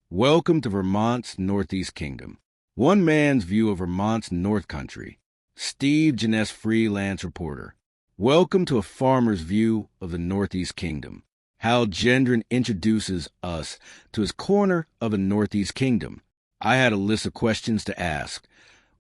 Welcome to Vermont's Northeast Kingdom. One man's view of Vermont's North Country. Steve Jeunesse, freelance reporter. Welcome to a farmer's view of the Northeast Kingdom. Hal Gendron introduces us to his corner of the Northeast Kingdom. I had a list of questions to ask,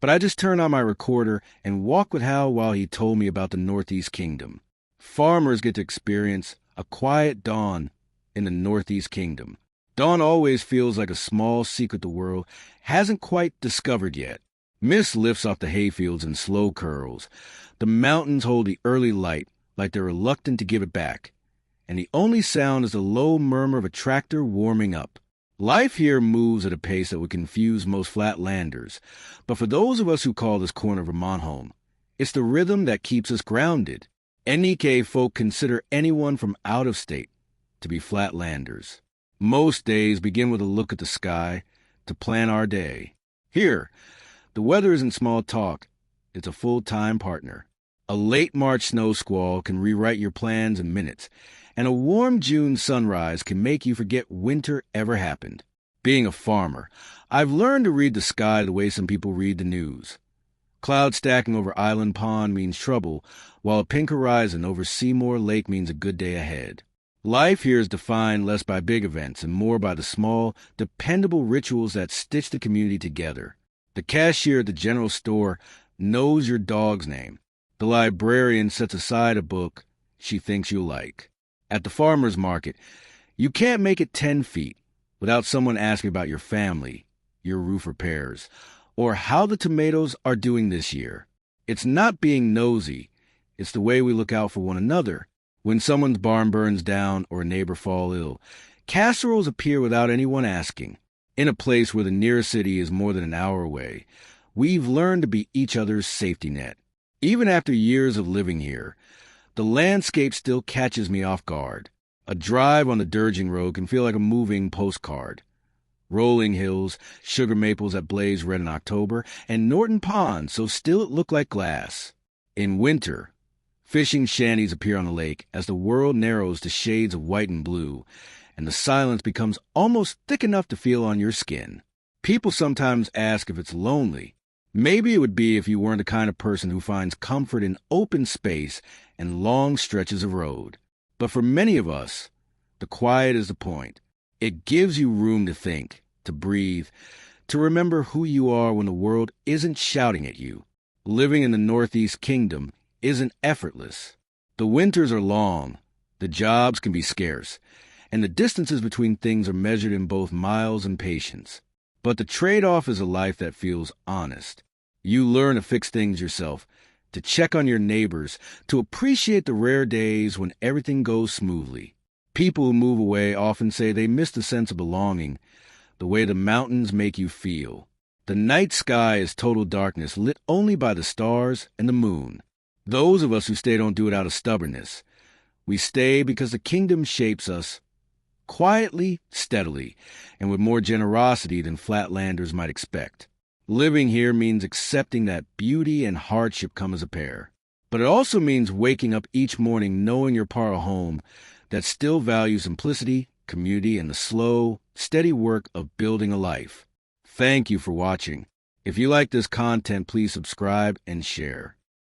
but I just turned on my recorder and walked with Hal while he told me about the Northeast Kingdom. Farmers get to experience a quiet dawn in the Northeast Kingdom. Dawn always feels like a small secret the world hasn't quite discovered yet. Mist lifts off the hayfields in slow curls. The mountains hold the early light like they're reluctant to give it back. And the only sound is the low murmur of a tractor warming up. Life here moves at a pace that would confuse most flatlanders. But for those of us who call this corner of Vermont home, it's the rhythm that keeps us grounded. NEK folk consider anyone from out of state to be flatlanders. Most days begin with a look at the sky to plan our day. Here, the weather isn't small talk. It's a full-time partner. A late March snow squall can rewrite your plans in minutes, and a warm June sunrise can make you forget winter ever happened. Being a farmer, I've learned to read the sky the way some people read the news. Cloud stacking over Island Pond means trouble, while a pink horizon over Seymour Lake means a good day ahead. Life here is defined less by big events and more by the small, dependable rituals that stitch the community together. The cashier at the general store knows your dog's name. The librarian sets aside a book she thinks you'll like. At the farmer's market, you can't make it 10 feet without someone asking about your family, your roof repairs, or how the tomatoes are doing this year. It's not being nosy. It's the way we look out for one another. When someone's barn burns down or a neighbor falls ill, casseroles appear without anyone asking. In a place where the nearest city is more than an hour away, we've learned to be each other's safety net. Even after years of living here, the landscape still catches me off guard. A drive on the Durging Road can feel like a moving postcard. Rolling hills, sugar maples that blaze red in October, and Norton Pond so still it looked like glass. In winter, fishing shanties appear on the lake as the world narrows to shades of white and blue, and the silence becomes almost thick enough to feel on your skin. People sometimes ask if it's lonely. Maybe it would be if you weren't the kind of person who finds comfort in open space and long stretches of road. But for many of us, the quiet is the point. It gives you room to think, to breathe, to remember who you are when the world isn't shouting at you. Living in the Northeast Kingdom isn't effortless. The winters are long, the jobs can be scarce, and the distances between things are measured in both miles and patience. But the trade-off is a life that feels honest. You learn to fix things yourself, to check on your neighbors, to appreciate the rare days when everything goes smoothly. People who move away often say they miss the sense of belonging, the way the mountains make you feel. The night sky is total darkness, lit only by the stars and the moon. Those of us who stay don't do it out of stubbornness. We stay because the kingdom shapes us quietly, steadily, and with more generosity than flatlanders might expect. Living here means accepting that beauty and hardship come as a pair. But it also means waking up each morning knowing you're part of a home that still values simplicity, community, and the slow, steady work of building a life. Thank you for watching. If you like this content, please subscribe and share.